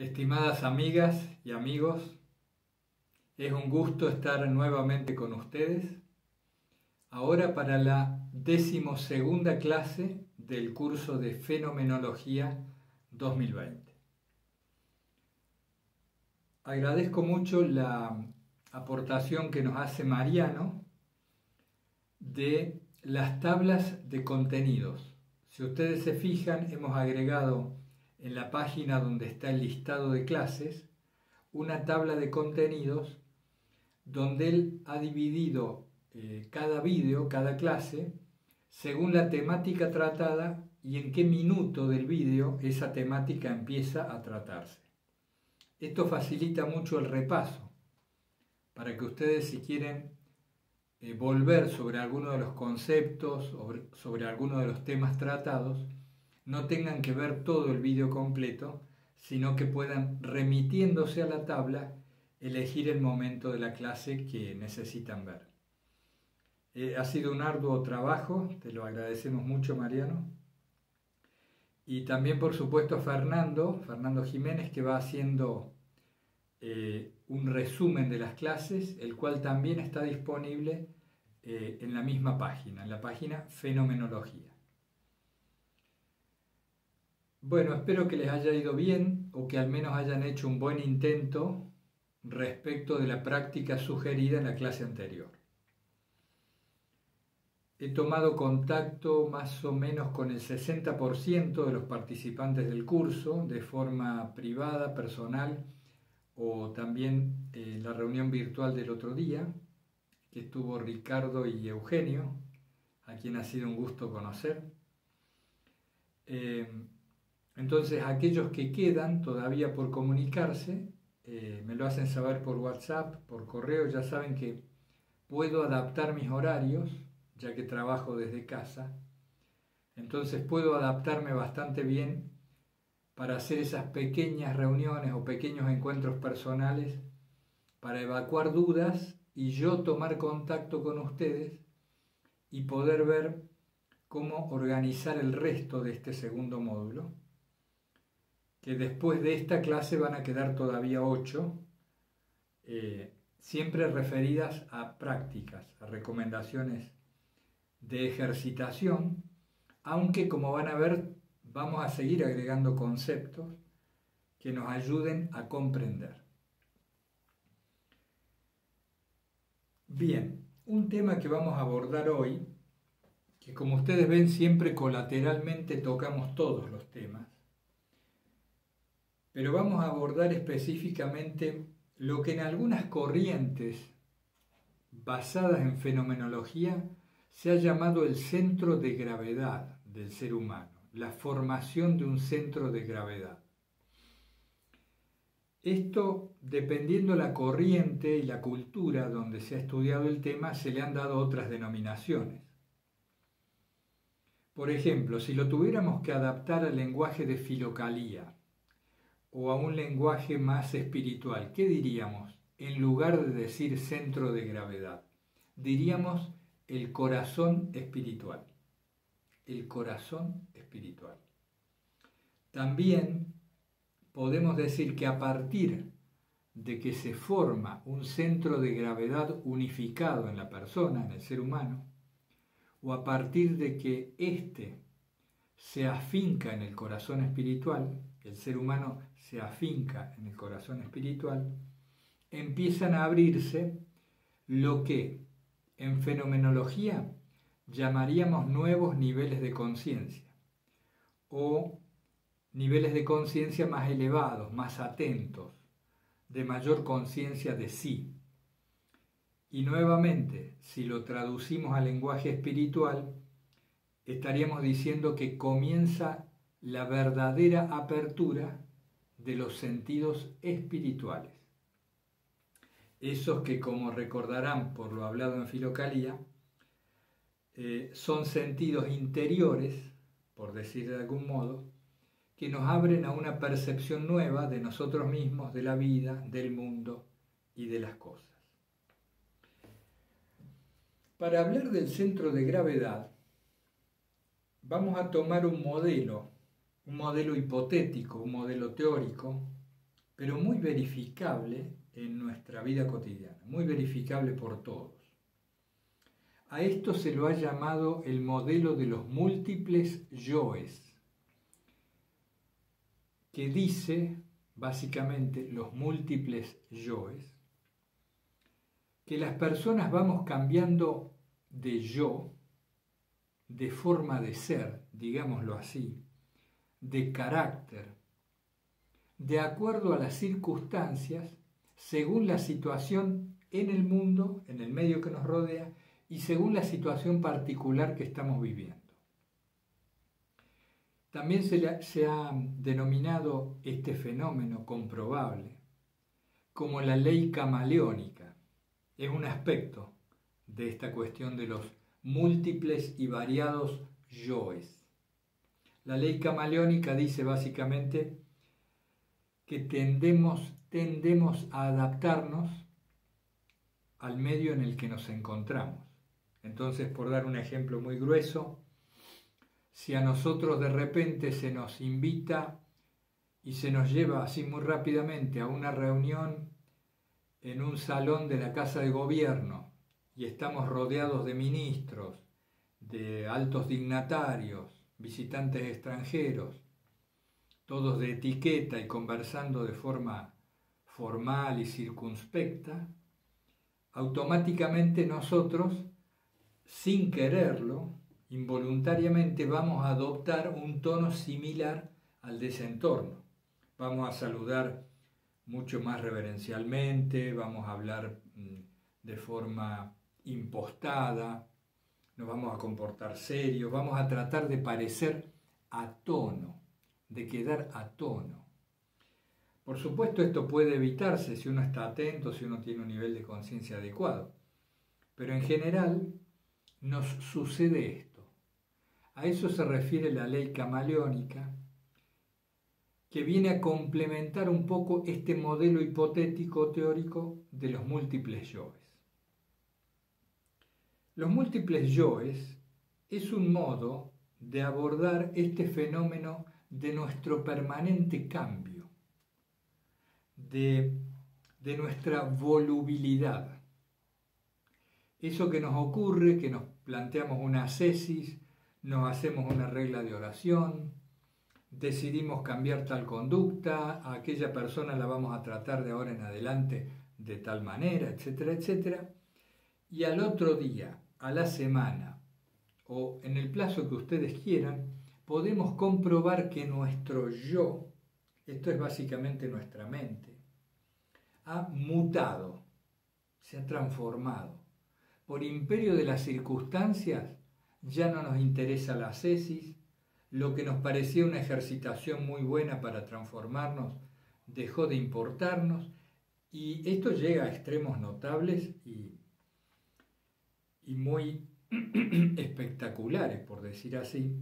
Estimadas amigas y amigos, es un gusto estar nuevamente con ustedes, ahora para la 12ª clase del curso de Fenomenología 2020. Agradezco mucho la aportación que nos hace Mariano de las tablas de contenidos. Si ustedes se fijan, hemos agregado en la página donde está el listado de clases una tabla de contenidos donde él ha dividido cada vídeo, cada clase, según la temática tratada y en qué minuto del vídeo esa temática empieza a tratarse. Esto facilita mucho el repaso, para que ustedes, si quieren volver sobre alguno de los conceptos o sobre alguno de los temas tratados, no tengan que ver todo el vídeo completo, sino que puedan, remitiéndose a la tabla, elegir el momento de la clase que necesitan ver. Ha sido un arduo trabajo, te lo agradecemos mucho, Mariano. Y también, por supuesto, Fernando Jiménez, que va haciendo un resumen de las clases, el cual también está disponible en la misma página, en la página Fenomenología. Bueno, espero que les haya ido bien o que al menos hayan hecho un buen intento respecto de la práctica sugerida en la clase anterior. He tomado contacto más o menos con el 60% de los participantes del curso de forma privada, personal, o también en la reunión virtual del otro día, que estuvo Ricardo y Eugenio, a quien ha sido un gusto conocer. Entonces, aquellos que quedan todavía por comunicarse, me lo hacen saber por WhatsApp, por correo. Ya saben que puedo adaptar mis horarios, ya que trabajo desde casa. Entonces puedo adaptarme bastante bien para hacer esas pequeñas reuniones o pequeños encuentros personales para evacuar dudas y yo tomar contacto con ustedes y poder ver cómo organizar el resto de este segundo módulo, que después de esta clase van a quedar todavía 8, siempre referidas a prácticas, a recomendaciones de ejercitación, aunque, como van a ver, vamos a seguir agregando conceptos que nos ayuden a comprender. Bien, un tema que vamos a abordar hoy, que como ustedes ven siempre colateralmente tocamos todos los temas, pero vamos a abordar específicamente lo que en algunas corrientes basadas en fenomenología se ha llamado el centro de gravedad del ser humano, la formación de un centro de gravedad. Esto, dependiendo la corriente y la cultura donde se ha estudiado el tema, se le han dado otras denominaciones. Por ejemplo, si lo tuviéramos que adaptar al lenguaje de Filocalía o a un lenguaje más espiritual, ¿qué diríamos? En lugar de decir centro de gravedad, diríamos el corazón espiritual. El corazón espiritual. También podemos decir que a partir de que se forma un centro de gravedad unificado en la persona, en el ser humano, o a partir de que éste se afinca en el corazón espiritual, el ser humano se afinca en el corazón espiritual, empiezan a abrirse lo que en fenomenología llamaríamos nuevos niveles de conciencia o niveles de conciencia más elevados, más atentos, de mayor conciencia de sí. Y nuevamente, si lo traducimos al lenguaje espiritual, estaríamos diciendo que comienza la verdadera apertura de los sentidos espirituales. Esos que, como recordarán por lo hablado en Filocalía, son sentidos interiores, por decir de algún modo, que nos abren a una percepción nueva de nosotros mismos, de la vida, del mundo y de las cosas. Para hablar del centro de gravedad, vamos a tomar un modelo hipotético, un modelo teórico, pero muy verificable en nuestra vida cotidiana, muy verificable por todos. A esto se lo ha llamado el modelo de los múltiples yoes, que dice, básicamente, los múltiples yoes, que las personas vamos cambiando de yo, de forma de ser, digámoslo así, de carácter, de acuerdo a las circunstancias, según la situación en el mundo, en el medio que nos rodea, y según la situación particular que estamos viviendo. También se ha denominado este fenómeno comprobable como la ley camaleónica. Es un aspecto de esta cuestión de los múltiples y variados yoes. La ley camaleónica dice básicamente que tendemos a adaptarnos al medio en el que nos encontramos. Entonces, por dar un ejemplo muy grueso, si a nosotros de repente se nos invita y se nos lleva así muy rápidamente a una reunión en un salón de la Casa de Gobierno y estamos rodeados de ministros, de altos dignatarios, visitantes extranjeros, todos de etiqueta y conversando de forma formal y circunspecta, automáticamente nosotros, sin quererlo, involuntariamente vamos a adoptar un tono similar al de ese entorno. Vamos a saludar mucho más reverencialmente, vamos a hablar de forma impostada, nos vamos a comportar serios, vamos a tratar de parecer a tono, de quedar a tono. Por supuesto, esto puede evitarse si uno está atento, si uno tiene un nivel de conciencia adecuado, pero en general nos sucede esto. A eso se refiere la ley camaleónica, que viene a complementar un poco este modelo hipotético teórico de los múltiples yoes. Los múltiples yoes es un modo de abordar este fenómeno de nuestro permanente cambio, de nuestra volubilidad. Eso que nos ocurre, que nos planteamos una ascesis, nos hacemos una regla de oración, decidimos cambiar tal conducta, a aquella persona la vamos a tratar de ahora en adelante de tal manera, etcétera, etcétera, y al otro día, a la semana o en el plazo que ustedes quieran, podemos comprobar que nuestro yo, esto es básicamente nuestra mente, ha mutado, se ha transformado. Por imperio de las circunstancias, ya no nos interesa la ascesis, lo que nos parecía una ejercitación muy buena para transformarnos dejó de importarnos, y esto llega a extremos notables y muy espectaculares, por decir así,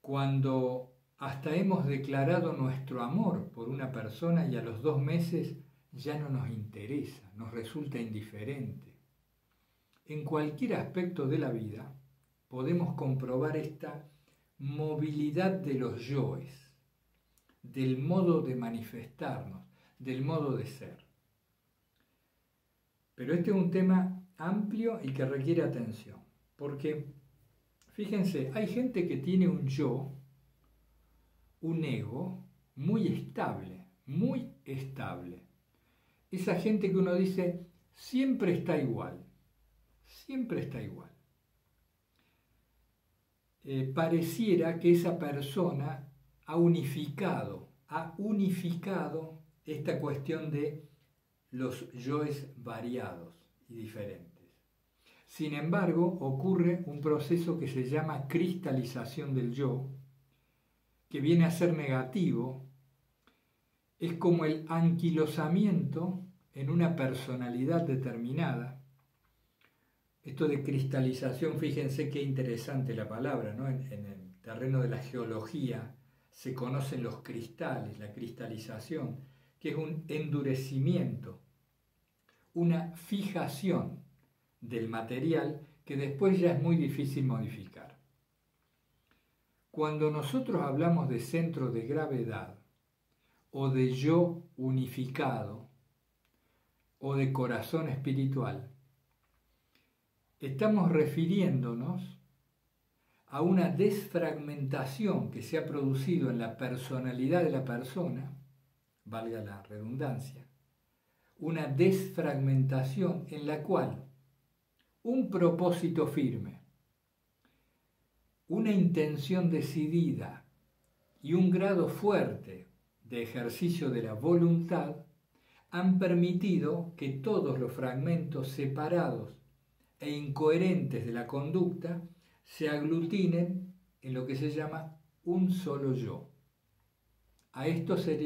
cuando hasta hemos declarado nuestro amor por una persona y a los 2 meses ya no nos interesa, nos resulta indiferente. En cualquier aspecto de la vida podemos comprobar esta movilidad de los yoes, del modo de manifestarnos, del modo de ser. Pero este es un tema amplio y que requiere atención, porque fíjense, hay gente que tiene un yo, un ego muy estable, muy estable. Esa gente que uno dice siempre está igual, siempre está igual. Pareciera que esa persona ha unificado esta cuestión de los yoes variados y diferentes. Sin embargo, ocurre un proceso que se llama cristalización del yo, que viene a ser negativo, es como el anquilosamiento en una personalidad determinada. Esto de cristalización, fíjense qué interesante la palabra, ¿no? En el terreno de la geología se conocen los cristales, la cristalización, que es un endurecimiento, una fijación del material que después ya es muy difícil modificar. Cuando nosotros hablamos de centro de gravedad o de yo unificado o de corazón espiritual, estamos refiriéndonos a una desfragmentación que se ha producido en la personalidad de la persona, valga la redundancia, una desfragmentación en la cual un propósito firme, una intención decidida y un grado fuerte de ejercicio de la voluntad han permitido que todos los fragmentos separados e incoherentes de la conducta se aglutinen en lo que se llama un solo yo. A esto se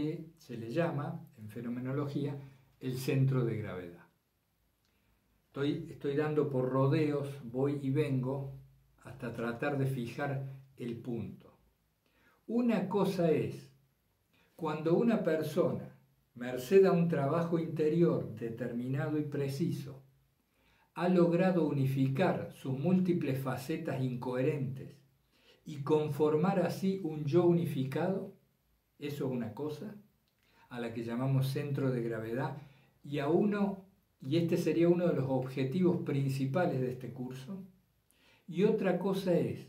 le llama, en fenomenología, el centro de gravedad. Estoy dando por rodeos, voy y vengo, hasta tratar de fijar el punto. Una cosa es cuando una persona, merced a un trabajo interior determinado y preciso, ha logrado unificar sus múltiples facetas incoherentes y conformar así un yo unificado, eso es una cosa, a la que llamamos centro de gravedad, y este sería uno de los objetivos principales de este curso. Y otra cosa es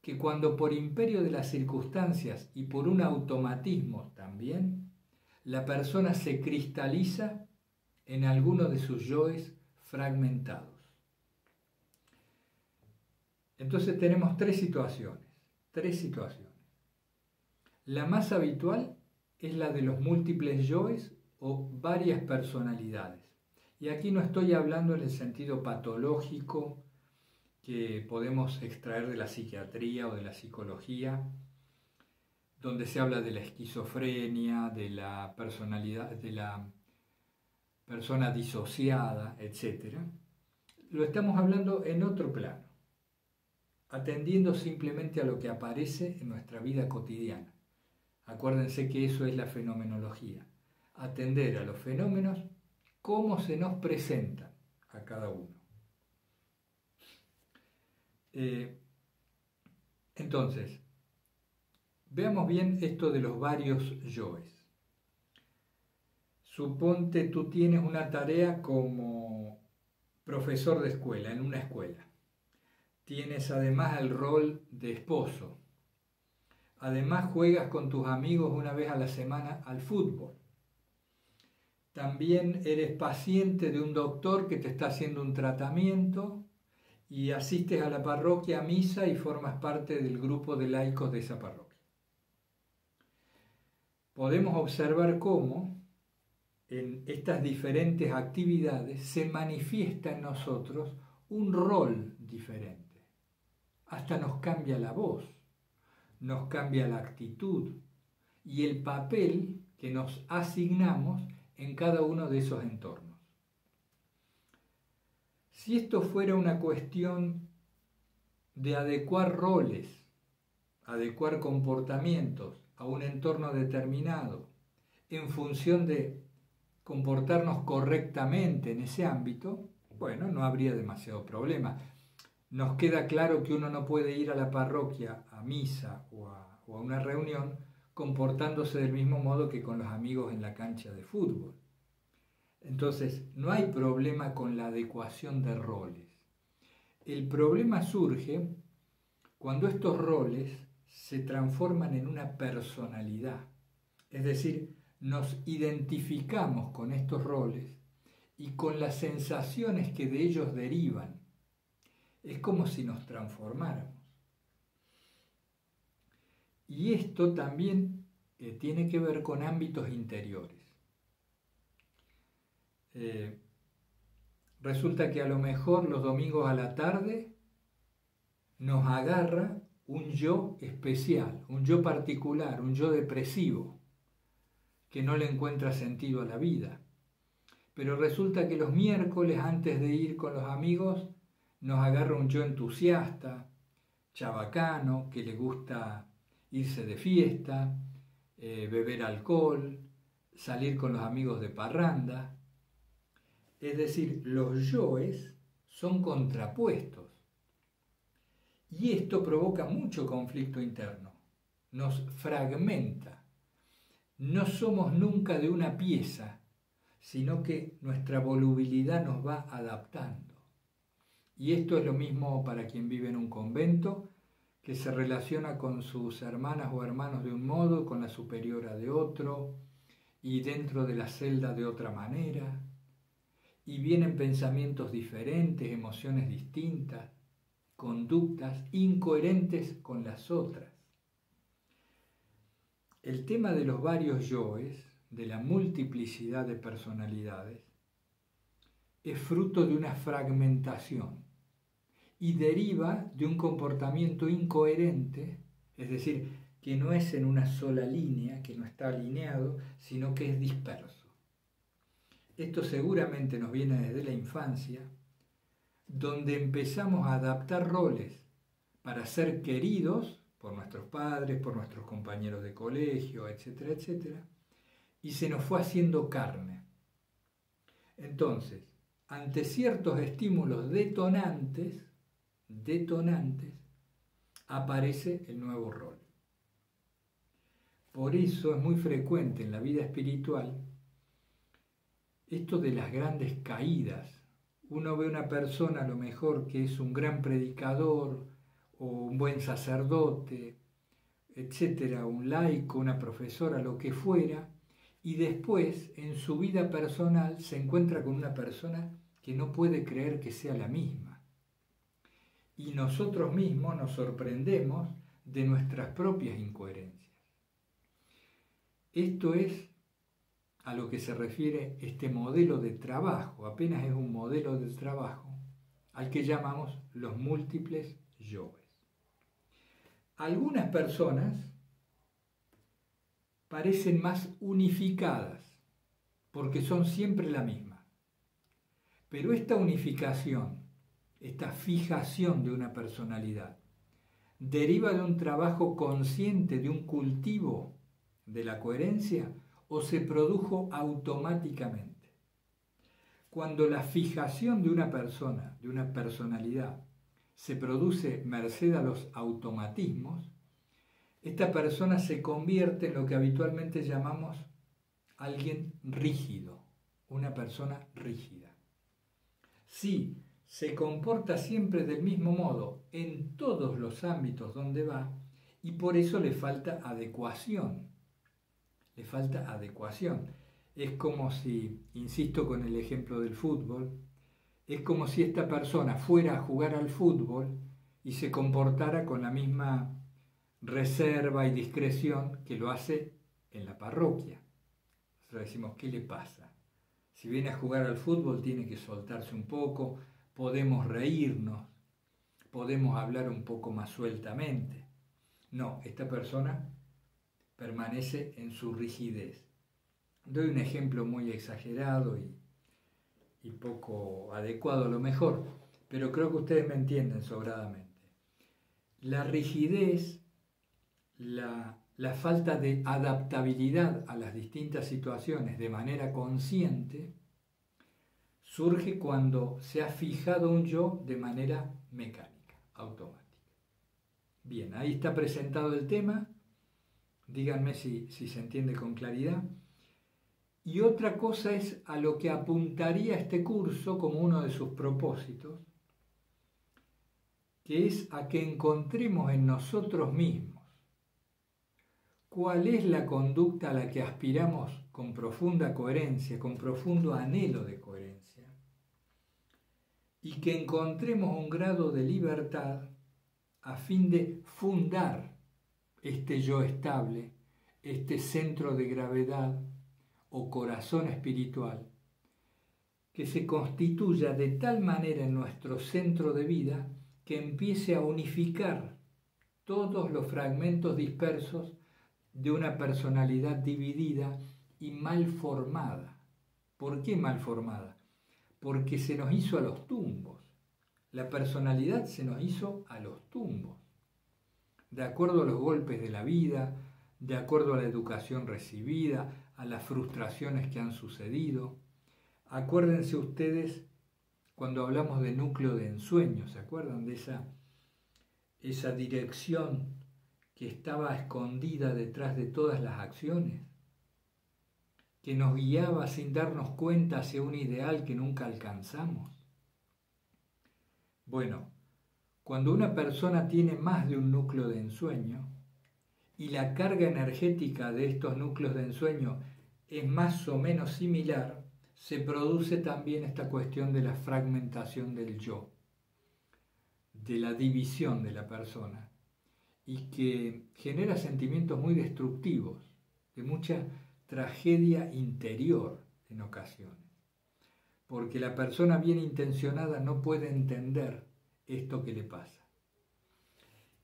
que cuando por imperio de las circunstancias y por un automatismo también, la persona se cristaliza en alguno de sus yoes fragmentados. Entonces tenemos tres situaciones. La más habitual es la de los múltiples yoes o varias personalidades. Y aquí no estoy hablando en el sentido patológico que podemos extraer de la psiquiatría o de la psicología, donde se habla de la esquizofrenia, de la personalidad, de la persona disociada, etc. Lo estamos hablando en otro plano, atendiendo simplemente a lo que aparece en nuestra vida cotidiana. Acuérdense que eso es la fenomenología, atender a los fenómenos como se nos presentan a cada uno. Entonces, veamos bien esto de los varios yoes. Suponte tú tienes una tarea como profesor de escuela, en una escuela. Tienes además el rol de esposo. Además juegas con tus amigos una vez a la semana al fútbol. También eres paciente de un doctor que te está haciendo un tratamiento y asistes a la parroquia a misa y formas parte del grupo de laicos de esa parroquia. Podemos observar cómo en estas diferentes actividades se manifiesta en nosotros un rol diferente. Hasta nos cambia la voz, nos cambia la actitud y el papel que nos asignamos en cada uno de esos entornos. Si esto fuera una cuestión de adecuar roles, adecuar comportamientos a un entorno determinado, en función de comportarnos correctamente en ese ámbito, bueno, no habría demasiado problema. Nos queda claro que uno no puede ir a la parroquia, a misa o a una reunión comportándose del mismo modo que con los amigos en la cancha de fútbol. Entonces, no hay problema con la adecuación de roles. El problema surge cuando estos roles se transforman en una personalidad. Es decir, nos identificamos con estos roles y con las sensaciones que de ellos derivan. Es como si nos transformáramos. Y esto también tiene que ver con ámbitos interiores. Resulta que a lo mejor los domingos a la tarde nos agarra un yo especial, un yo particular, un yo depresivo, que no le encuentra sentido a la vida. Pero resulta que los miércoles, antes de ir con los amigos, nos agarra un yo entusiasta, chabacano, que le gusta irse de fiesta, beber alcohol, salir con los amigos de parranda. Es decir, los yoes son contrapuestos. Y esto provoca mucho conflicto interno, nos fragmenta, no somos nunca de una pieza, sino que nuestra volubilidad nos va adaptando. Y esto es lo mismo para quien vive en un convento, que se relaciona con sus hermanas o hermanos de un modo, con la superiora de otro, y dentro de la celda de otra manera, y vienen pensamientos diferentes, emociones distintas, conductas incoherentes con las otras. El tema de los varios yoes, de la multiplicidad de personalidades, es fruto de una fragmentación y deriva de un comportamiento incoherente, es decir, que no es en una sola línea, que no está alineado, sino que es disperso. Esto seguramente nos viene desde la infancia, donde empezamos a adaptar roles para ser queridos por nuestros padres, por nuestros compañeros de colegio, etcétera, etcétera, y se nos fue haciendo carne. Entonces, ante ciertos estímulos detonantes, aparece el nuevo rol. Por eso es muy frecuente en la vida espiritual esto de las grandes caídas. Uno ve una persona a lo mejor que es un gran predicador o un buen sacerdote, etcétera, un laico, una profesora, lo que fuera, y después en su vida personal se encuentra con una persona que no puede creer que sea la misma. Y nosotros mismos nos sorprendemos de nuestras propias incoherencias. Esto es a lo que se refiere este modelo de trabajo, apenas es un modelo de trabajo, al que llamamos los múltiples yoes. Algunas personas parecen más unificadas, porque son siempre la misma. Pero esta unificación, esta fijación de una personalidad, deriva de un trabajo consciente, de un cultivo de la coherencia, o se produjo automáticamente. Cuando la fijación de una persona, de una personalidad, se produce merced a los automatismos, esta persona se convierte en lo que habitualmente llamamos alguien rígido, una persona rígida. Sí, se comporta siempre del mismo modo en todos los ámbitos donde va y por eso le falta adecuación. Le falta adecuación. Es como si, insisto con el ejemplo del fútbol, es como si esta persona fuera a jugar al fútbol y se comportara con la misma reserva y discreción que lo hace en la parroquia. Nosotros decimos, ¿qué le pasa? Si viene a jugar al fútbol tiene que soltarse un poco, podemos reírnos, podemos hablar un poco más sueltamente. No, esta persona permanece en su rigidez. Doy un ejemplo muy exagerado y poco adecuado a lo mejor, pero creo que ustedes me entienden sobradamente. La rigidez, la falta de adaptabilidad a las distintas situaciones de manera consciente, surge cuando se ha fijado un yo de manera mecánica, automática. Bien, ahí está presentado el tema. Díganme si se entiende con claridad. Y otra cosa es a lo que apuntaría este curso como uno de sus propósitos, que es a que encontremos en nosotros mismos cuál es la conducta a la que aspiramos con profunda coherencia, con profundo anhelo de coherencia, y que encontremos un grado de libertad a fin de fundar este yo estable, este centro de gravedad o corazón espiritual, que se constituya de tal manera en nuestro centro de vida que empiece a unificar todos los fragmentos dispersos de una personalidad dividida y mal formada. ¿Por qué mal formada? Porque se nos hizo a los tumbos. La personalidad se nos hizo a los tumbos, de acuerdo a los golpes de la vida, de acuerdo a la educación recibida, a las frustraciones que han sucedido. Acuérdense ustedes cuando hablamos de núcleo de ensueño, ¿se acuerdan de esa dirección que estaba escondida detrás de todas las acciones? que nos guiaba sin darnos cuenta hacia un ideal que nunca alcanzamos? Bueno, cuando una persona tiene más de un núcleo de ensueño y la carga energética de estos núcleos de ensueño es más o menos similar, se produce también esta cuestión de la fragmentación del yo, de la división de la persona, y que genera sentimientos muy destructivos, de mucha tragedia interior en ocasiones, porque la persona bien intencionada no puede entender esto que le pasa.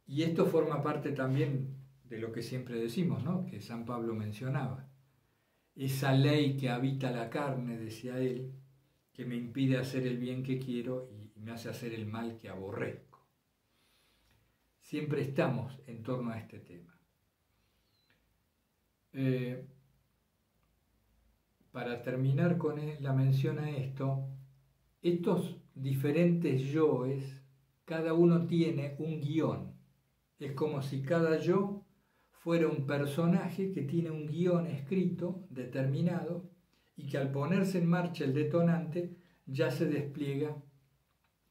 Y esto forma parte también de lo que siempre decimos, ¿no? Que San Pablo mencionaba. Esa ley que habita la carne, decía él, que me impide hacer el bien que quiero y me hace hacer el mal que aborrezco. Siempre estamos en torno a este tema. Para terminar con la mención a esto, estos diferentes yoes, cada uno tiene un guión. Es como si cada yo fuera un personaje que tiene un guión escrito, determinado, y que al ponerse en marcha el detonante ya se despliega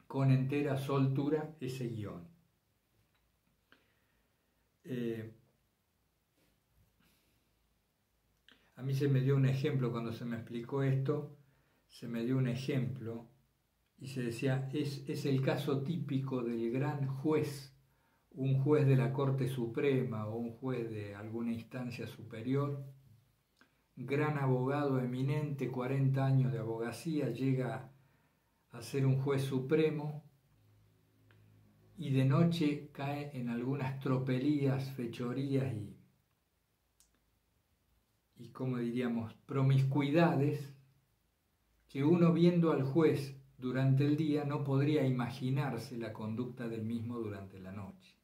con entera soltura ese guión. A mí se me dio un ejemplo cuando se me explicó esto, se me dio un ejemplo y se decía, es el caso típico del gran juez, un juez de la Corte Suprema o un juez de alguna instancia superior, gran abogado eminente, 40 años de abogacía, llega a ser un juez supremo y de noche cae en algunas tropelías, fechorías y como diríamos, promiscuidades que uno viendo al juez durante el día no podría imaginarse la conducta del mismo durante la noche.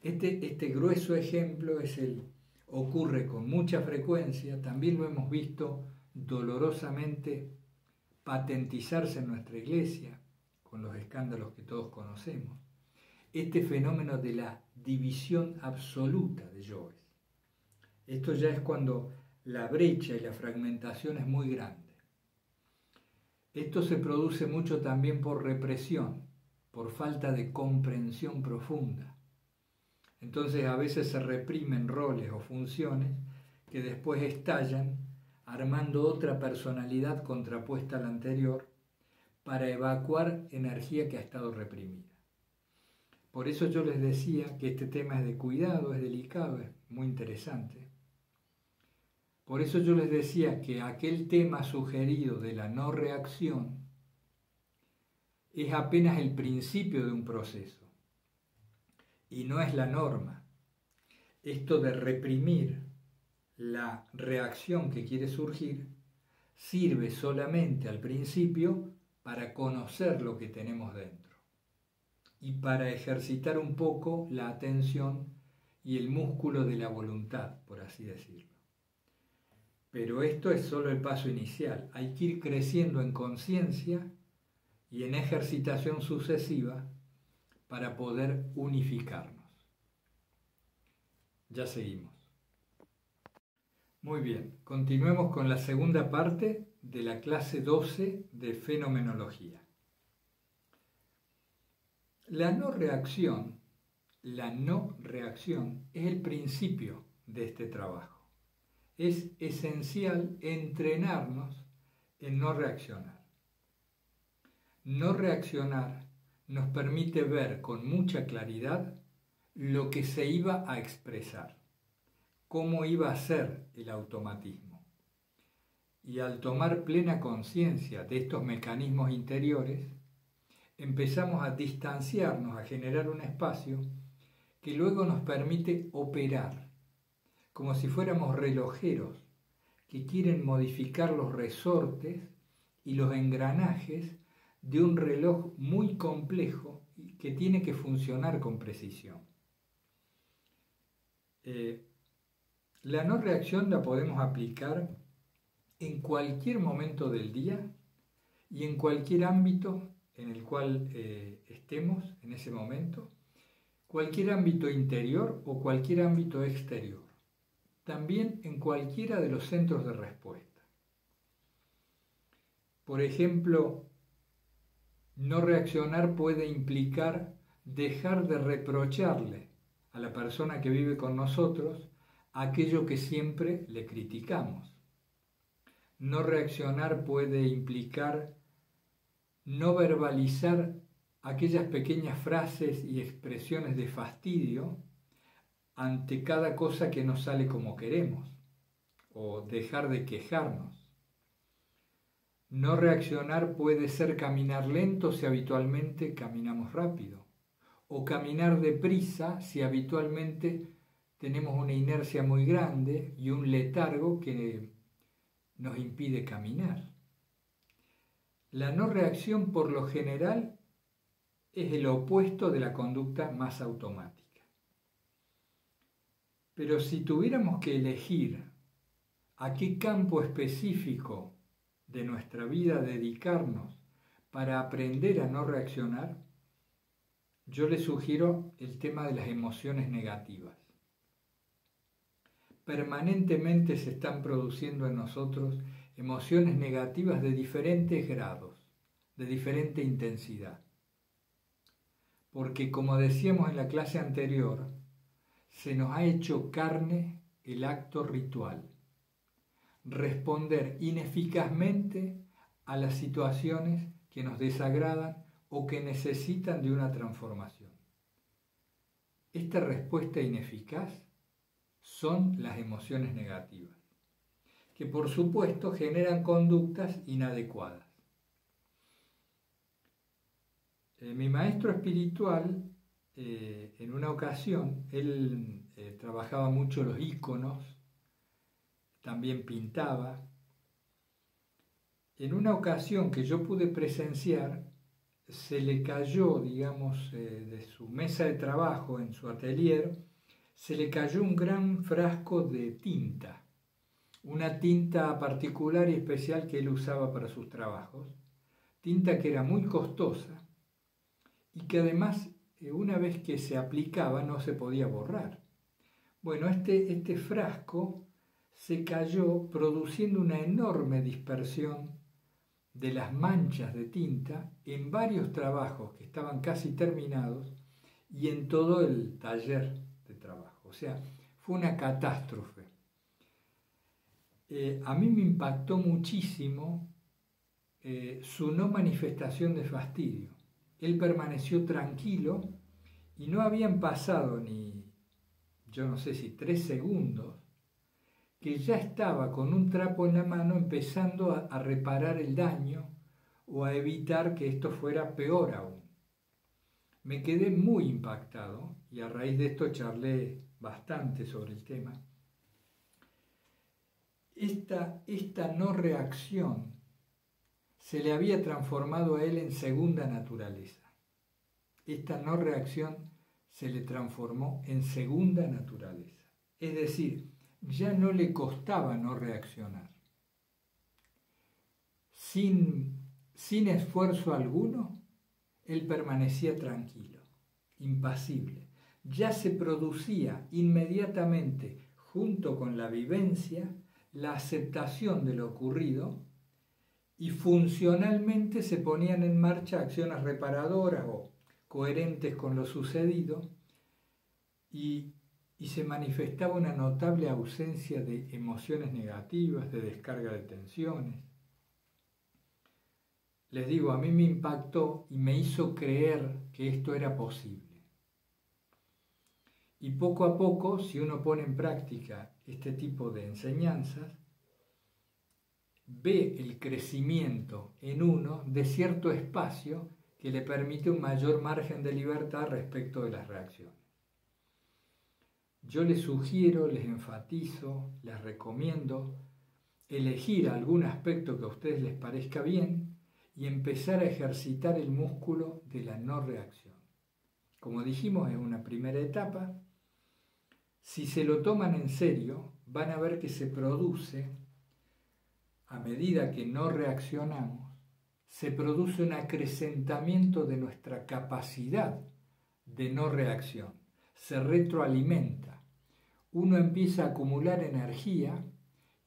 Este grueso ejemplo ocurre con mucha frecuencia, también lo hemos visto dolorosamente patentizarse en nuestra iglesia, con los escándalos que todos conocemos, este fenómeno de la división absoluta de yoes. Esto ya es cuando la brecha y la fragmentación es muy grande. Esto se produce mucho también por represión, por falta de comprensión profunda. Entonces a veces se reprimen roles o funciones que después estallan armando otra personalidad contrapuesta a la anterior para evacuar energía que ha estado reprimida. Por eso yo les decía que este tema es de cuidado, es delicado, es muy interesante. Por eso yo les decía que aquel tema sugerido de la no reacción es apenas el principio de un proceso y no es la norma. Esto de reprimir la reacción que quiere surgir sirve solamente al principio para conocer lo que tenemos dentro y para ejercitar un poco la atención y el músculo de la voluntad, por así decirlo. Pero esto es solo el paso inicial. Hay que ir creciendo en conciencia y en ejercitación sucesiva para poder unificarnos. Ya seguimos. Muy bien, continuemos con la segunda parte de la clase 12 de fenomenología. La no reacción es el principio de este trabajo. Es esencial entrenarnos en no reaccionar. No reaccionar nos permite ver con mucha claridad lo que se iba a expresar, cómo iba a ser el automatismo. Y al tomar plena conciencia de estos mecanismos interiores, empezamos a distanciarnos, a generar un espacio que luego nos permite operar, como si fuéramos relojeros que quieren modificar los resortes y los engranajes de un reloj muy complejo que tiene que funcionar con precisión. La no reacción la podemos aplicar en cualquier momento del día y en cualquier ámbito en el cual estemos en ese momento, cualquier ámbito interior o cualquier ámbito exterior. También en cualquiera de los centros de respuesta. Por ejemplo, no reaccionar puede implicar dejar de reprocharle a la persona que vive con nosotros aquello que siempre le criticamos. No reaccionar puede implicar no verbalizar aquellas pequeñas frases y expresiones de fastidio ante cada cosa que no sale como queremos, o dejar de quejarnos. No reaccionar puede ser caminar lento si habitualmente caminamos rápido, o caminar deprisa si habitualmente tenemos una inercia muy grande y un letargo que nos impide caminar. La no reacción por lo general es el opuesto de la conducta más automática. Pero si tuviéramos que elegir a qué campo específico de nuestra vida dedicarnos para aprender a no reaccionar, yo les sugiero el tema de las emociones negativas. Permanentemente se están produciendo en nosotros emociones negativas de diferentes grados, de diferente intensidad. Porque como decíamos en la clase anterior, se nos ha hecho carne el acto ritual. Responder ineficazmente a las situaciones que nos desagradan o que necesitan de una transformación. Esta respuesta ineficaz son las emociones negativas, que por supuesto generan conductas inadecuadas. Mi maestro espiritual, en una ocasión, él trabajaba mucho los íconos, también pintaba. En una ocasión que yo pude presenciar, se le cayó, digamos, de su mesa de trabajo en su atelier, se le cayó un gran frasco de tinta, una tinta particular y especial que él usaba para sus trabajos, tinta que era muy costosa y que además una vez que se aplicaba no se podía borrar. Bueno, este frasco se cayó produciendo una enorme dispersión de las manchas de tinta en varios trabajos que estaban casi terminados y en todo el taller de trabajo. O sea, fue una catástrofe. A mí me impactó muchísimo su no manifestación de fastidio. Él permaneció tranquilo y no habían pasado ni, yo no sé si 3 segundos, que ya estaba con un trapo en la mano empezando a reparar el daño o a evitar que esto fuera peor aún. Me quedé muy impactado y a raíz de esto charlé bastante sobre el tema. Esta no reacción se le había transformado a él en segunda naturaleza. Esta no reacción se le transformó en segunda naturaleza. Es decir, ya no le costaba no reaccionar. Sin esfuerzo alguno, él permanecía tranquilo, impasible. Ya se producía inmediatamente, junto con la vivencia, la aceptación de lo ocurrido y funcionalmente se ponían en marcha acciones reparadoras o coherentes con lo sucedido y se manifestaba una notable ausencia de emociones negativas, de descarga de tensiones. Les digo, a mí me impactó y me hizo creer que esto era posible. Y poco a poco, si uno pone en práctica este tipo de enseñanzas, ve el crecimiento en uno de cierto espacio que le permite un mayor margen de libertad respecto de las reacciones. Yo les sugiero, les enfatizo, les recomiendo elegir algún aspecto que a ustedes les parezca bien y empezar a ejercitar el músculo de la no reacción. Como dijimos, es una primera etapa. Si se lo toman en serio, van a ver que se produce, a medida que no reaccionamos, se produce un acrecentamiento de nuestra capacidad de no reacción. Se retroalimenta. Uno empieza a acumular energía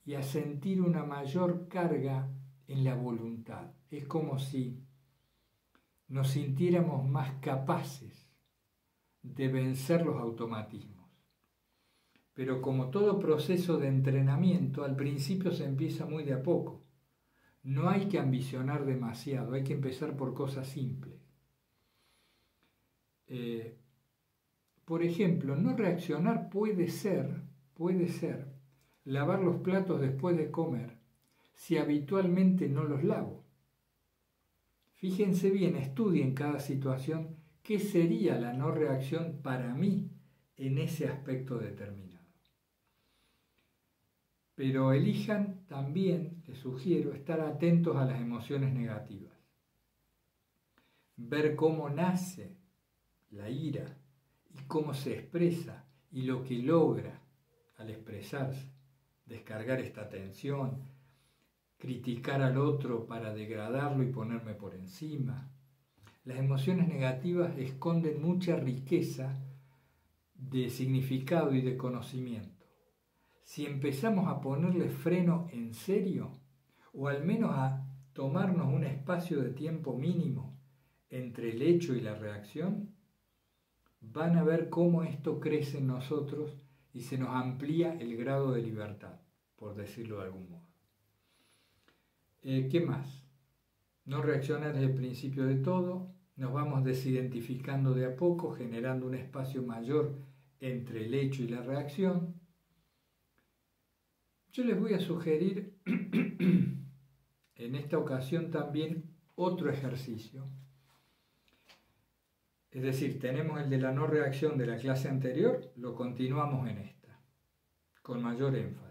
y a sentir una mayor carga en la voluntad. Es como si nos sintiéramos más capaces de vencer los automatismos. Pero como todo proceso de entrenamiento, al principio se empieza muy de a poco. No hay que ambicionar demasiado, hay que empezar por cosas simples. Por ejemplo, no reaccionar puede ser lavar los platos después de comer si habitualmente no los lavo. Fíjense bien, estudien cada situación qué sería la no reacción para mí en ese aspecto determinado. Pero elijan también, les sugiero, estar atentos a las emociones negativas. Ver cómo nace la ira y cómo se expresa y lo que logra al expresarse. Descargar esta tensión, criticar al otro para degradarlo y ponerme por encima. Las emociones negativas esconden mucha riqueza de significado y de conocimiento. Si empezamos a ponerle freno en serio, o al menos a tomarnos un espacio de tiempo mínimo entre el hecho y la reacción, van a ver cómo esto crece en nosotros y se nos amplía el grado de libertad, por decirlo de algún modo. ¿Qué más? No reaccionar desde el principio de todo, nos vamos desidentificando de a poco, generando un espacio mayor entre el hecho y la reacción. Yo les voy a sugerir en esta ocasión también otro ejercicio. Es decir, tenemos el de la no reacción de la clase anterior, lo continuamos en esta, con mayor énfasis.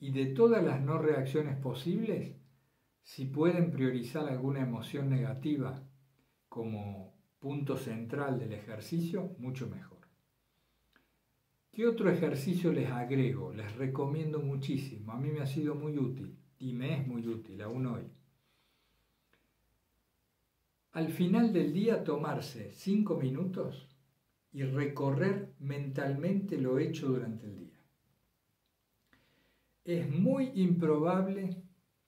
Y de todas las no reacciones posibles, si pueden priorizar alguna emoción negativa como punto central del ejercicio, mucho mejor. ¿Qué otro ejercicio les agrego? Les recomiendo muchísimo. A mí me ha sido muy útil y me es muy útil aún hoy. Al final del día tomarse 5 minutos y recorrer mentalmente lo hecho durante el día. Es muy improbable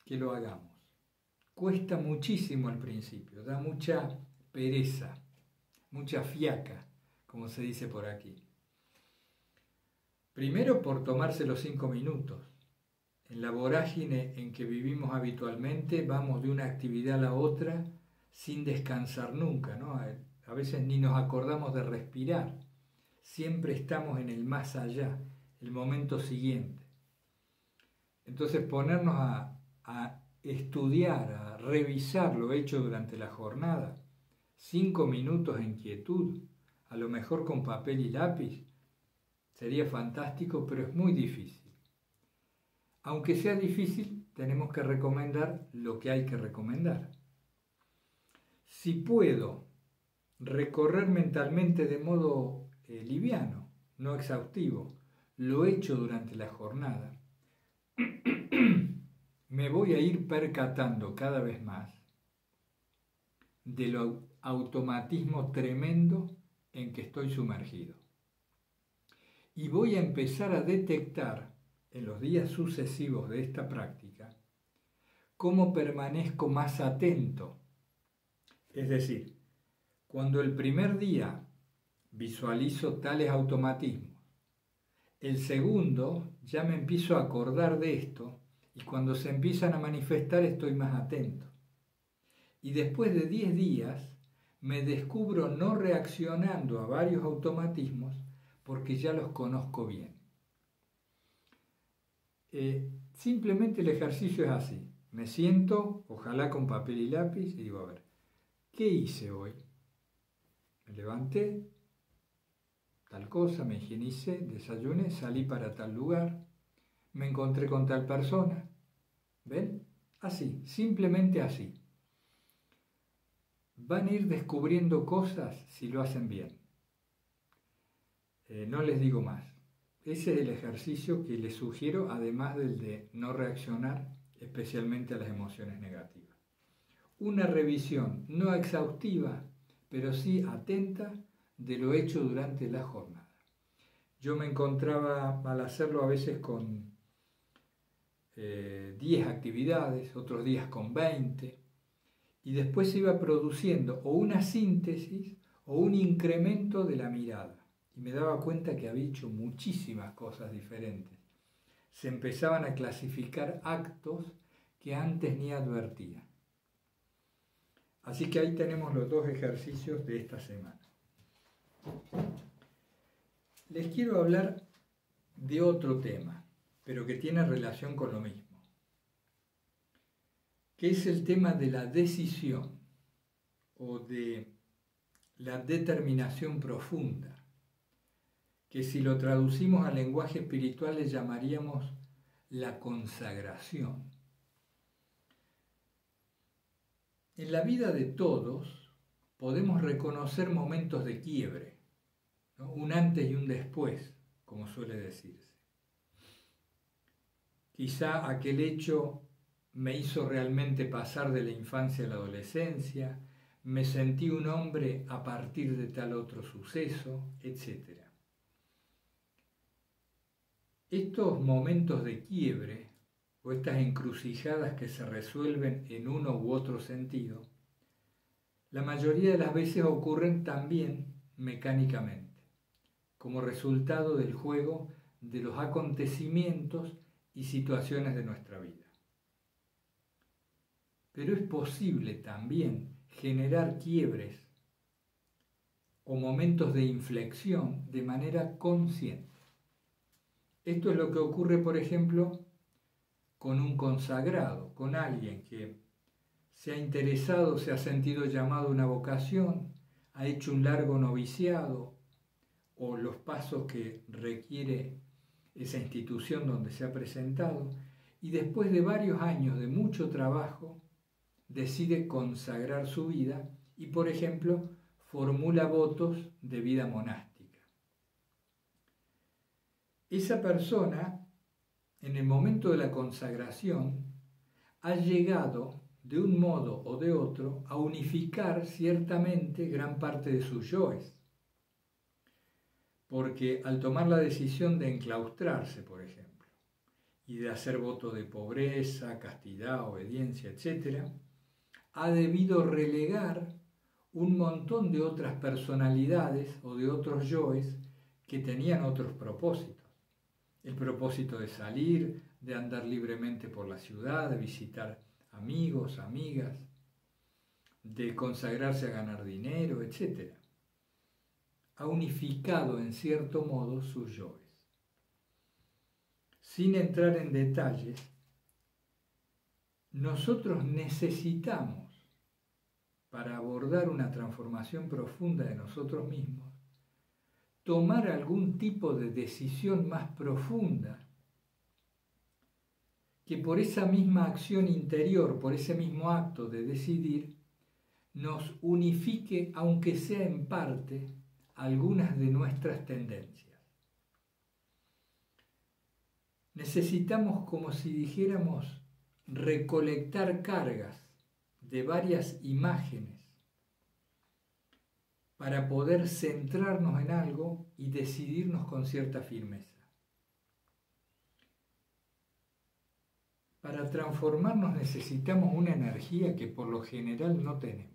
que lo hagamos. Cuesta muchísimo al principio, da mucha pereza, mucha fiaca, como se dice por aquí. Primero por tomarse los 5 minutos. En la vorágine en que vivimos habitualmente vamos de una actividad a la otra sin descansar nunca, ¿no? A veces ni nos acordamos de respirar. Siempre estamos en el más allá, el momento siguiente. Entonces ponernos a estudiar, a revisar lo hecho durante la jornada, 5 minutos en quietud, a lo mejor con papel y lápiz, sería fantástico, pero es muy difícil. Aunque sea difícil, tenemos que recomendar lo que hay que recomendar. Si puedo recorrer mentalmente de modo liviano, no exhaustivo, lo hecho durante la jornada, me voy a ir percatando cada vez más del automatismo tremendo en que estoy sumergido. Y voy a empezar a detectar en los días sucesivos de esta práctica cómo permanezco más atento. Es decir, cuando el primer día visualizo tales automatismos, el segundo ya me empiezo a acordar de esto y cuando se empiezan a manifestar estoy más atento. Y después de 10 días me descubro no reaccionando a varios automatismos porque ya los conozco bien. Simplemente el ejercicio es así. Me siento, ojalá con papel y lápiz, y digo, a ver, ¿qué hice hoy? Me levanté, tal cosa, me higienicé, desayuné, salí para tal lugar, me encontré con tal persona. ¿Ven? Así, simplemente así. Van a ir descubriendo cosas si lo hacen bien. No les digo más. Ese es el ejercicio que les sugiero, además del de no reaccionar especialmente a las emociones negativas. Una revisión no exhaustiva, pero sí atenta de lo hecho durante la jornada. Yo me encontraba al hacerlo a veces con 10 actividades, otros días con 20, y después se iba produciendo o una síntesis o un incremento de la mirada. Y me daba cuenta que había hecho muchísimas cosas diferentes. Se empezaban a clasificar actos que antes ni advertía. Así que ahí tenemos los dos ejercicios de esta semana. Les quiero hablar de otro tema, pero que tiene relación con lo mismo, que es el tema de la decisión o de la determinación profunda, que si lo traducimos al lenguaje espiritual le llamaríamos la consagración. En la vida de todos podemos reconocer momentos de quiebre, ¿no? Un antes y un después, como suele decirse. Quizá aquel hecho me hizo realmente pasar de la infancia a la adolescencia, me sentí un hombre a partir de tal otro suceso, etc. Estos momentos de quiebre o estas encrucijadas que se resuelven en uno u otro sentido, la mayoría de las veces ocurren también mecánicamente, como resultado del juego de los acontecimientos y situaciones de nuestra vida. Pero es posible también generar quiebres o momentos de inflexión de manera consciente. Esto es lo que ocurre, por ejemplo, con un consagrado, con alguien que se ha interesado, se ha sentido llamado a una vocación, ha hecho un largo noviciado o los pasos que requiere esa institución donde se ha presentado, y después de varios años de mucho trabajo decide consagrar su vida y, por ejemplo, formula votos de vida monástica. Esa persona, en el momento de la consagración, ha llegado de un modo o de otro a unificar ciertamente gran parte de sus yoes. Porque al tomar la decisión de enclaustrarse, por ejemplo, y de hacer voto de pobreza, castidad, obediencia, etc., ha debido relegar un montón de otras personalidades o de otros yoes que tenían otros propósitos. El propósito de salir, de andar libremente por la ciudad, de visitar amigos, amigas, de consagrarse a ganar dinero, etc. Ha unificado en cierto modo sus yoes. Sin entrar en detalles, nosotros necesitamos, para abordar una transformación profunda de nosotros mismos, tomar algún tipo de decisión más profunda que por esa misma acción interior, por ese mismo acto de decidir, nos unifique, aunque sea en parte, algunas de nuestras tendencias. Necesitamos, como si dijéramos, recolectar cargas de varias imágenes para poder centrarnos en algo y decidirnos con cierta firmeza. Para transformarnos necesitamos una energía que por lo general no tenemos.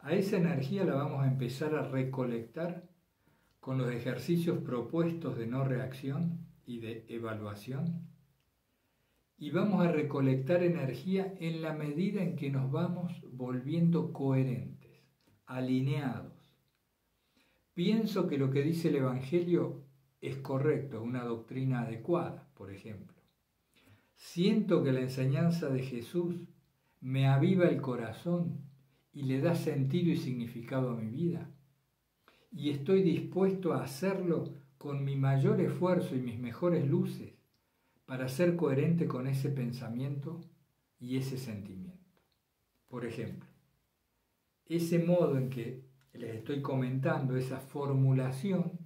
A esa energía la vamos a empezar a recolectar con los ejercicios propuestos de no reacción y de evaluación. Y vamos a recolectar energía en la medida en que nos vamos volviendo coherentes, alineados. Pienso que lo que dice el Evangelio es correcto, una doctrina adecuada, por ejemplo. Siento que la enseñanza de Jesús me aviva el corazón y le da sentido y significado a mi vida. Y estoy dispuesto a hacerlo con mi mayor esfuerzo y mis mejores luces para ser coherente con ese pensamiento y ese sentimiento. Por ejemplo, ese modo en que les estoy comentando, esa formulación,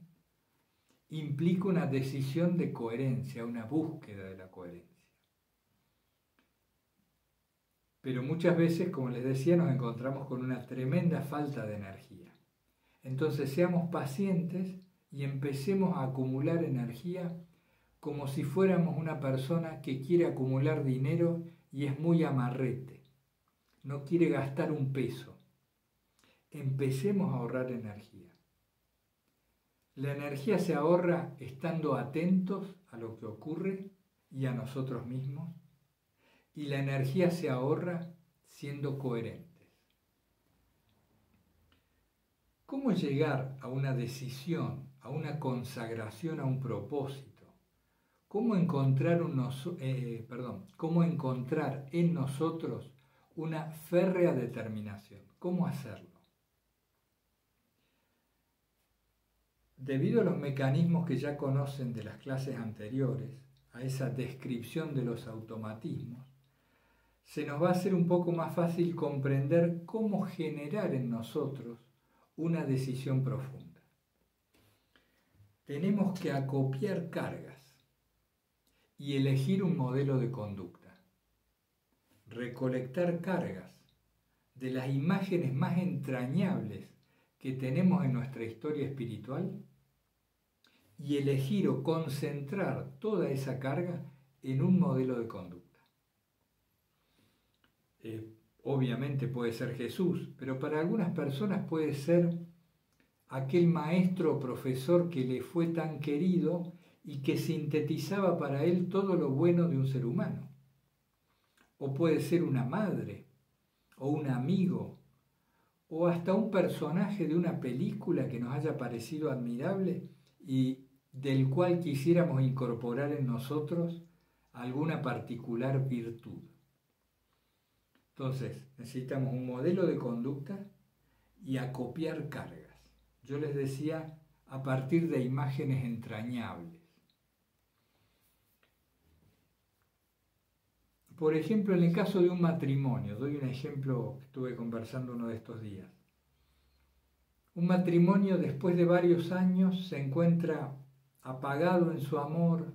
implica una decisión de coherencia, una búsqueda de la coherencia. Pero muchas veces, como les decía, nos encontramos con una tremenda falta de energía. Entonces seamos pacientes y empecemos a acumular energía como si fuéramos una persona que quiere acumular dinero y es muy amarrete, no quiere gastar un peso. Empecemos a ahorrar energía. La energía se ahorra estando atentos a lo que ocurre y a nosotros mismos, y la energía se ahorra siendo coherentes. ¿Cómo llegar a una decisión, a una consagración, a un propósito? ¿Cómo encontrar en nosotros una férrea determinación? ¿Cómo hacerlo? Debido a los mecanismos que ya conocen de las clases anteriores, a esa descripción de los automatismos, se nos va a hacer un poco más fácil comprender cómo generar en nosotros una decisión profunda. Tenemos que acopiar cargas y elegir un modelo de conducta. Recolectar cargas de las imágenes más entrañables que tenemos en nuestra historia espiritual y elegir o concentrar toda esa carga en un modelo de conducta. Obviamente puede ser Jesús, pero para algunas personas puede ser aquel maestro o profesor que le fue tan querido y que sintetizaba para él todo lo bueno de un ser humano. O puede ser una madre, o un amigo, o hasta un personaje de una película que nos haya parecido admirable y del cual quisiéramos incorporar en nosotros alguna particular virtud. Entonces, necesitamos un modelo de conducta y acopiar cargas. Yo les decía, a partir de imágenes entrañables. Por ejemplo, en el caso de un matrimonio, doy un ejemplo que estuve conversando uno de estos días. Un matrimonio después de varios años se encuentra apagado en su amor,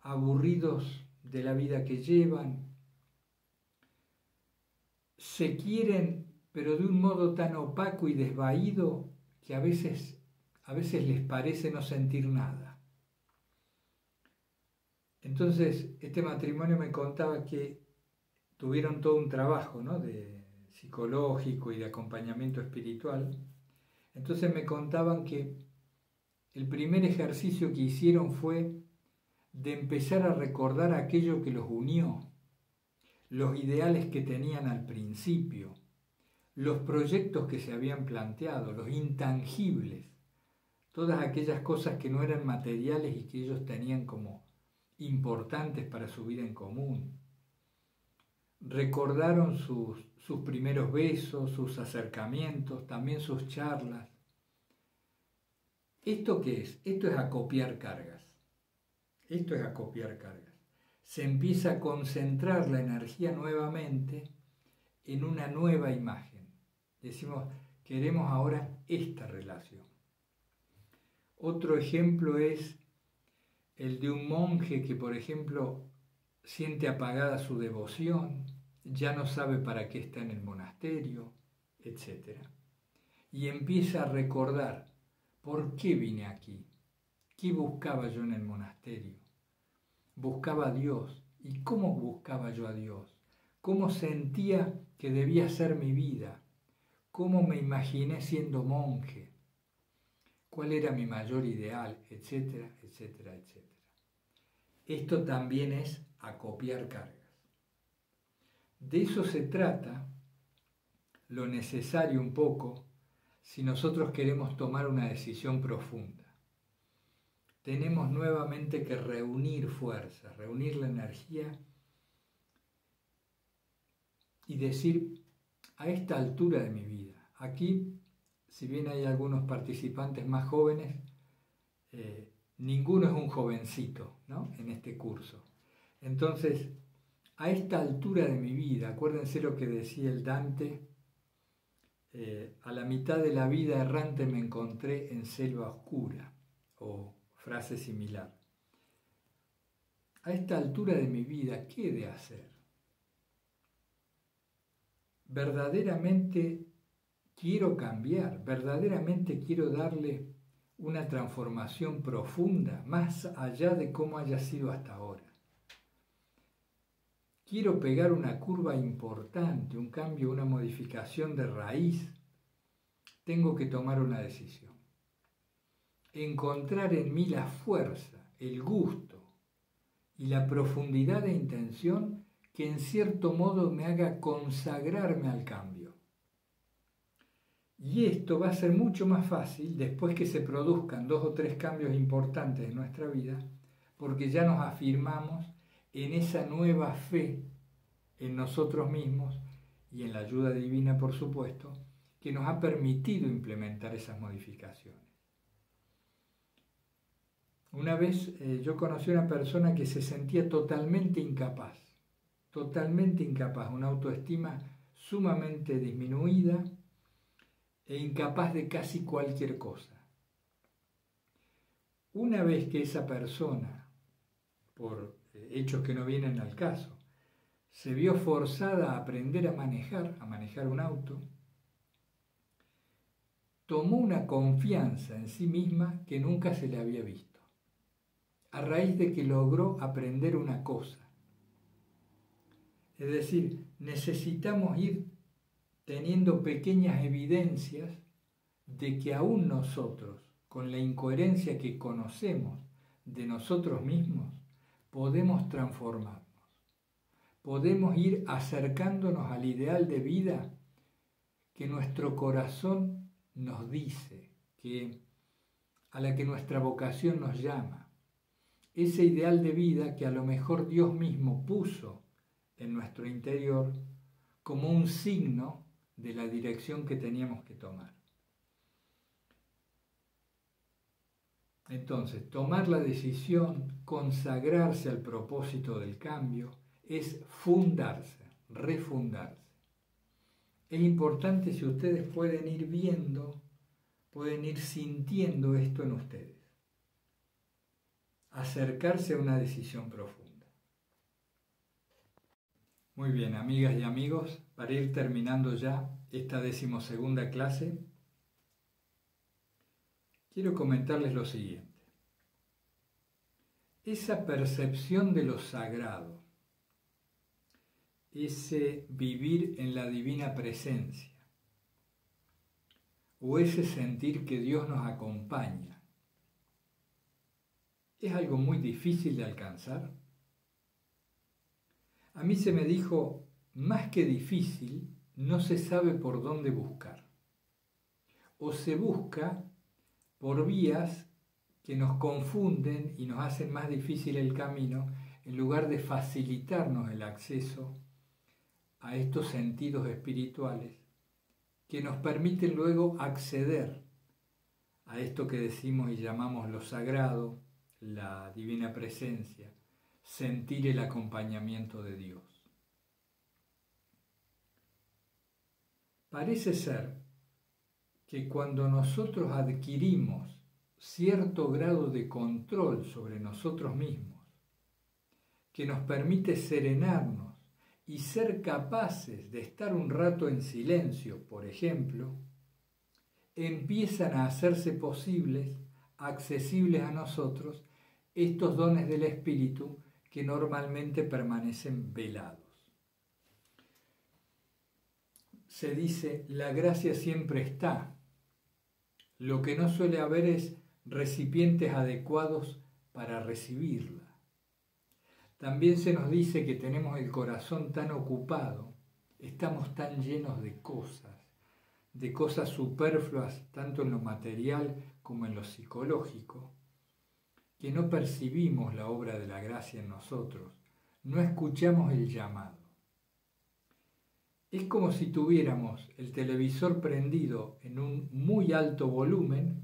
aburridos de la vida que llevan, se quieren, pero de un modo tan opaco y desvaído que a veces les parece no sentir nada. Entonces, este matrimonio me contaba que tuvieron todo un trabajo, ¿no?, de psicológico y de acompañamiento espiritual. Entonces me contaban que el primer ejercicio que hicieron fue de empezar a recordar aquello que los unió, los ideales que tenían al principio, los proyectos que se habían planteado, los intangibles, todas aquellas cosas que no eran materiales y que ellos tenían como importantes para su vida en común. Recordaron sus primeros besos, sus acercamientos, también sus charlas. ¿Esto qué es? Esto es acopiar cargas. Esto es acopiar cargas. Se empieza a concentrar la energía nuevamente en una nueva imagen. Decimos, queremos ahora esta relación. Otro ejemplo es el de un monje que, por ejemplo, siente apagada su devoción, ya no sabe para qué está en el monasterio, etc. Y empieza a recordar, ¿por qué vine aquí? ¿Qué buscaba yo en el monasterio? Buscaba a Dios. ¿Y cómo buscaba yo a Dios? ¿Cómo sentía que debía ser mi vida? ¿Cómo me imaginé siendo monje? ¿Cuál era mi mayor ideal? Etcétera, etcétera, etcétera. Esto también es acopiar cargas. De eso se trata lo necesario un poco si nosotros queremos tomar una decisión profunda. Tenemos nuevamente que reunir fuerzas, reunir la energía y decir, a esta altura de mi vida, aquí, si bien hay algunos participantes más jóvenes, ninguno es un jovencito, ¿no?, en este curso. Entonces, a esta altura de mi vida, acuérdense lo que decía el Dante, a la mitad de la vida errante me encontré en selva oscura, o frase similar. A esta altura de mi vida, ¿qué he de hacer? Verdaderamente quiero cambiar, verdaderamente quiero darle una transformación profunda, más allá de cómo haya sido hasta ahora. Quiero pegar una curva importante, un cambio, una modificación de raíz. Tengo que tomar una decisión. Encontrar en mí la fuerza, el gusto y la profundidad de intención que en cierto modo me haga consagrarme al cambio. Y esto va a ser mucho más fácil después que se produzcan 2 o 3 cambios importantes en nuestra vida, porque ya nos afirmamos en esa nueva fe en nosotros mismos y en la ayuda divina, por supuesto, que nos ha permitido implementar esas modificaciones. Una vez yo conocí a una persona que se sentía totalmente incapaz, una autoestima sumamente disminuida e incapaz de casi cualquier cosa. Una vez que esa persona, por hechos que no vienen al caso, se vio forzada a aprender a manejar un auto, tomó una confianza en sí misma que nunca se le había visto, a raíz de que logró aprender una cosa. Es decir, necesitamos ir teniendo pequeñas evidencias de que aún nosotros, con la incoherencia que conocemos de nosotros mismos, podemos transformarnos. Podemos ir acercándonos al ideal de vida que nuestro corazón nos dice, a la que nuestra vocación nos llama. Ese ideal de vida que a lo mejor Dios mismo puso en nuestro interior como un signo de la dirección que teníamos que tomar. Entonces, tomar la decisión, consagrarse al propósito del cambio, es fundarse, refundarse. Es importante si ustedes pueden ir viendo, pueden ir sintiendo esto en ustedes. Acercarse a una decisión profunda. Muy bien, amigas y amigos, para ir terminando ya esta 12ª clase, quiero comentarles lo siguiente. Esa percepción de lo sagrado, ese vivir en la divina presencia, o ese sentir que Dios nos acompaña, ¿es algo muy difícil de alcanzar? A mí se me dijo, más que difícil, no se sabe por dónde buscar. O se busca por vías que nos confunden y nos hacen más difícil el camino, en lugar de facilitarnos el acceso a estos sentidos espirituales que nos permiten luego acceder a esto que decimos y llamamos lo sagrado, la divina presencia, sentir el acompañamiento de Dios. Parece ser que cuando nosotros adquirimos cierto grado de control sobre nosotros mismos, que nos permite serenarnos y ser capaces de estar un rato en silencio, por ejemplo, empiezan a hacerse posibles, accesibles a nosotros, estos dones del Espíritu que normalmente permanecen velados. Se dice, la gracia siempre está. Lo que no suele haber es recipientes adecuados para recibirla. También se nos dice que tenemos el corazón tan ocupado, estamos tan llenos de cosas superfluas, tanto en lo material como en lo psicológico, que no percibimos la obra de la gracia en nosotros, no escuchamos el llamado. Es como si tuviéramos el televisor prendido en un muy alto volumen,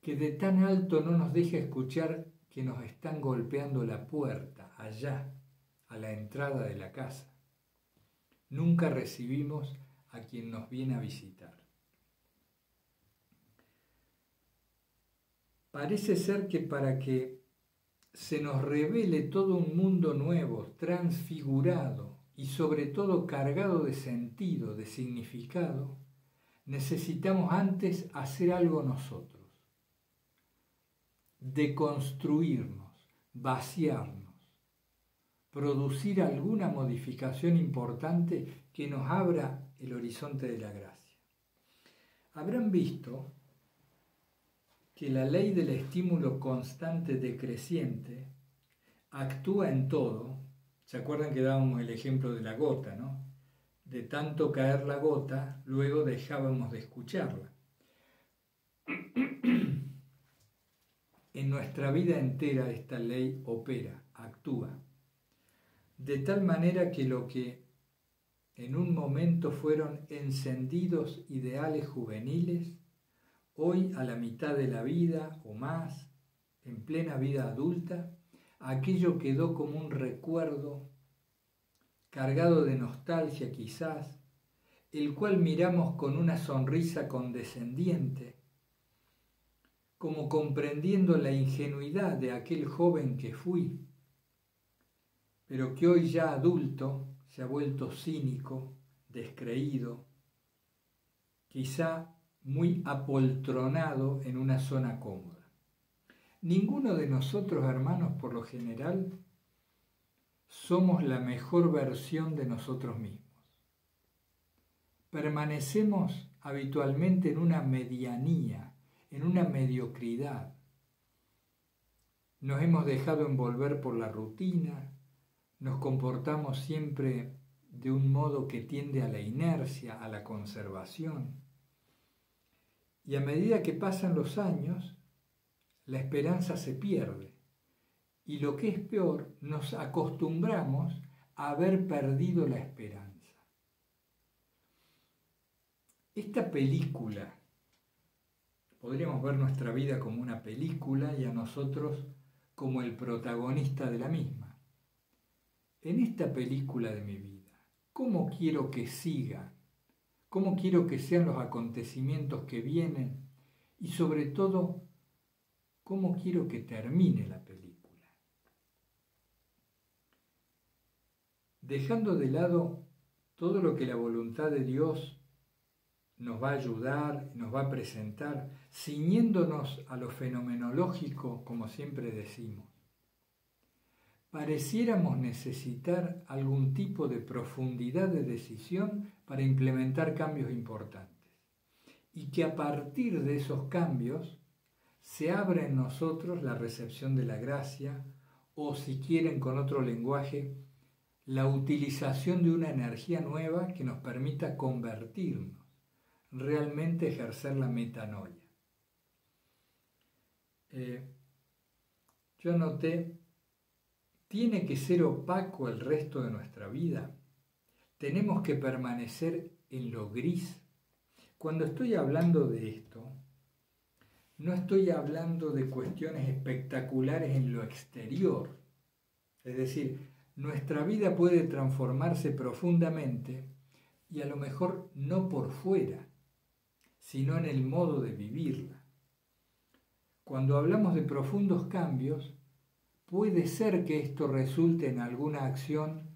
que de tan alto no nos deja escuchar que nos están golpeando la puerta, allá, a la entrada de la casa. Nunca recibimos a quien nos viene a visitar. Parece ser que para que se nos revele todo un mundo nuevo, transfigurado y sobre todo cargado de sentido, de significado, necesitamos antes hacer algo nosotros. deconstruirnos, vaciarnos, producir alguna modificación importante que nos abra el horizonte de la gracia. Habrán visto que la ley del estímulo constante decreciente actúa en todo. ¿Se acuerdan que dábamos el ejemplo de la gota, no? De tanto caer la gota, luego dejábamos de escucharla. En nuestra vida entera esta ley opera, actúa, de tal manera que lo que en un momento fueron encendidos ideales juveniles, hoy a la mitad de la vida o más, en plena vida adulta, aquello quedó como un recuerdo cargado de nostalgia quizás, el cual miramos con una sonrisa condescendiente, como comprendiendo la ingenuidad de aquel joven que fui, pero que hoy ya adulto se ha vuelto cínico, descreído, quizá muy apoltronado en una zona cómoda. Ninguno de nosotros, hermanos, por lo general, somos la mejor versión de nosotros mismos. Permanecemos habitualmente en una medianía, en una mediocridad. Nos hemos dejado envolver por la rutina, nos comportamos siempre de un modo que tiende a la inercia, a la conservación. Y a medida que pasan los años, la esperanza se pierde. Y lo que es peor, nos acostumbramos a haber perdido la esperanza. Esta película, podríamos ver nuestra vida como una película y a nosotros como el protagonista de la misma. En esta película de mi vida, ¿cómo quiero que siga? ¿Cómo quiero que sean los acontecimientos que vienen? Y sobre todo, ¿cómo quiero que termine la película? Dejando de lado todo lo que la voluntad de Dios nos va a ayudar, nos va a presentar, ciñéndonos a lo fenomenológico, como siempre decimos, pareciéramos necesitar algún tipo de profundidad de decisión para implementar cambios importantes. Y que a partir de esos cambios se abra en nosotros la recepción de la gracia, o si quieren con otro lenguaje, la utilización de una energía nueva que nos permita convertirnos, realmente ejercer la metanoia. Yo anoté, ¿tiene que ser opaco el resto de nuestra vida? ¿Tenemos que permanecer en lo gris? Cuando estoy hablando de esto, no estoy hablando de cuestiones espectaculares en lo exterior. Es decir, nuestra vida puede transformarse profundamente y a lo mejor no por fuera, sino en el modo de vivirla. Cuando hablamos de profundos cambios, puede ser que esto resulte en alguna acción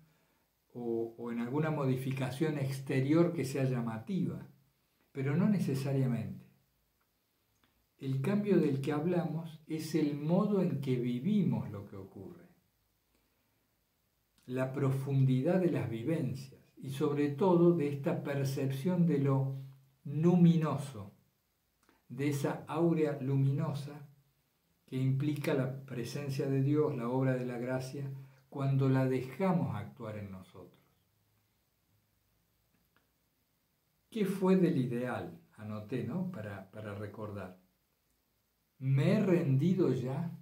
o en alguna modificación exterior que sea llamativa, pero no necesariamente. El cambio del que hablamos es el modo en que vivimos lo que ocurre, la profundidad de las vivencias y sobre todo de esta percepción de lo luminoso, de esa áurea luminosa que implica la presencia de Dios, la obra de la gracia, cuando la dejamos actuar en nosotros. ¿Qué fue del ideal? Anoté, ¿no? Para recordar. ¿Me he rendido ya?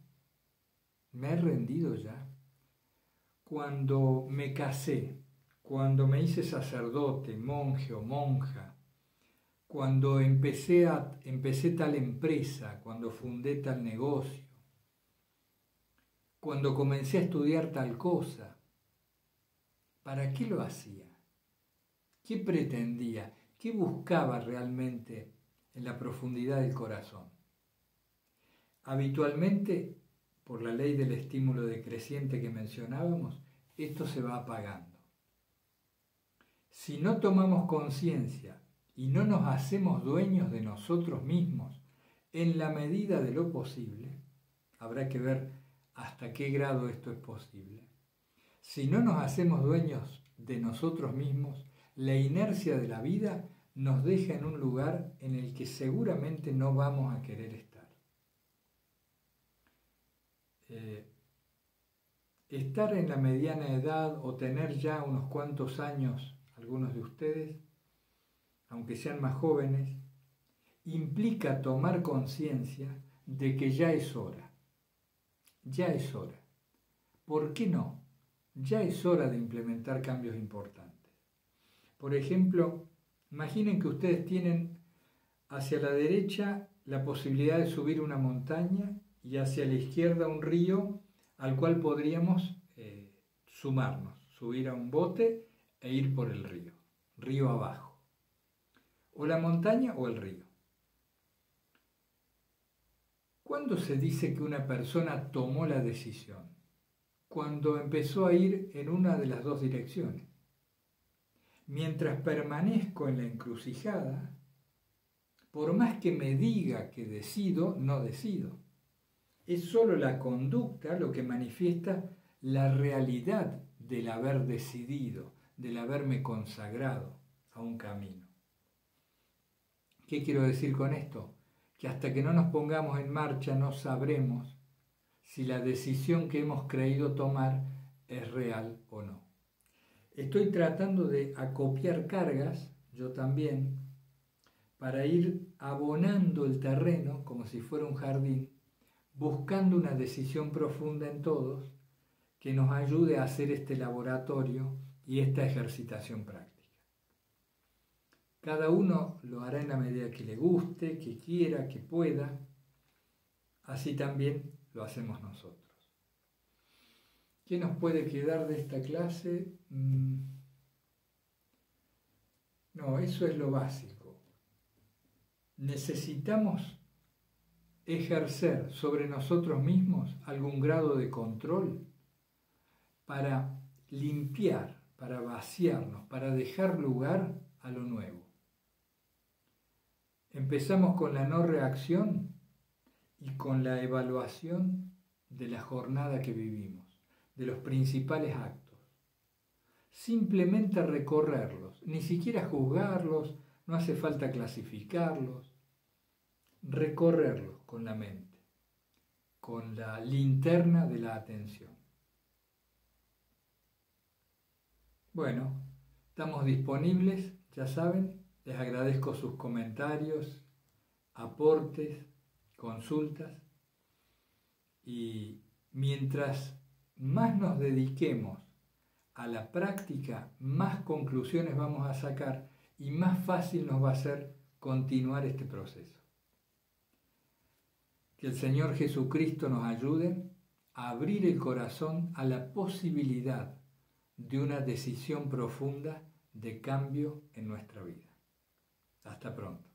¿Me he rendido ya? Cuando me casé, cuando me hice sacerdote, monje o monja, cuando empecé tal empresa, cuando fundé tal negocio, cuando comencé a estudiar tal cosa, ¿para qué lo hacía? ¿Qué pretendía? ¿Qué buscaba realmente en la profundidad del corazón? Habitualmente, por la ley del estímulo decreciente que mencionábamos, esto se va apagando. Si no tomamos conciencia y no nos hacemos dueños de nosotros mismos en la medida de lo posible, habrá que ver hasta qué grado esto es posible. Si no nos hacemos dueños de nosotros mismos, la inercia de la vida nos deja en un lugar en el que seguramente no vamos a querer estar. Estar en la mediana edad o tener ya unos cuantos años, algunos de ustedes, aunque sean más jóvenes, implica tomar conciencia de que ya es hora. Ya es hora. ¿Por qué no? Ya es hora de implementar cambios importantes. Por ejemplo, imaginen que ustedes tienen hacia la derecha la posibilidad de subir una montaña y hacia la izquierda un río al cual podríamos sumarnos, subir a un bote e ir por el río abajo. O la montaña o el río. ¿Cuándo se dice que una persona tomó la decisión? Cuando empezó a ir en una de las dos direcciones. Mientras permanezco en la encrucijada, por más que me diga que decido, no decido. Es solo la conducta lo que manifiesta la realidad del haber decidido, del haberme consagrado a un camino. ¿Qué quiero decir con esto? Que hasta que no nos pongamos en marcha no sabremos si la decisión que hemos creído tomar es real o no. Estoy tratando de acopiar cargas, yo también, para ir abonando el terreno como si fuera un jardín, buscando una decisión profunda en todos que nos ayude a hacer este laboratorio y esta ejercitación práctica. Cada uno lo hará en la medida que le guste, que quiera, que pueda. Así también lo hacemos nosotros. ¿Qué nos puede quedar de esta clase? No, eso es lo básico. Necesitamos ejercer sobre nosotros mismos algún grado de control para limpiar, para vaciarnos, para dejar lugar a lo nuevo. Empezamos con la no reacción y con la evaluación de la jornada que vivimos, de los principales actos. Simplemente recorrerlos, ni siquiera juzgarlos, no hace falta clasificarlos, recorrerlos con la mente, con la linterna de la atención. Bueno, estamos disponibles, ya saben, les agradezco sus comentarios, aportes, consultas, y mientras más nos dediquemos a la práctica, más conclusiones vamos a sacar y más fácil nos va a ser continuar este proceso. Que el Señor Jesucristo nos ayude a abrir el corazón a la posibilidad de una decisión profunda de cambio en nuestra vida. Hasta pronto.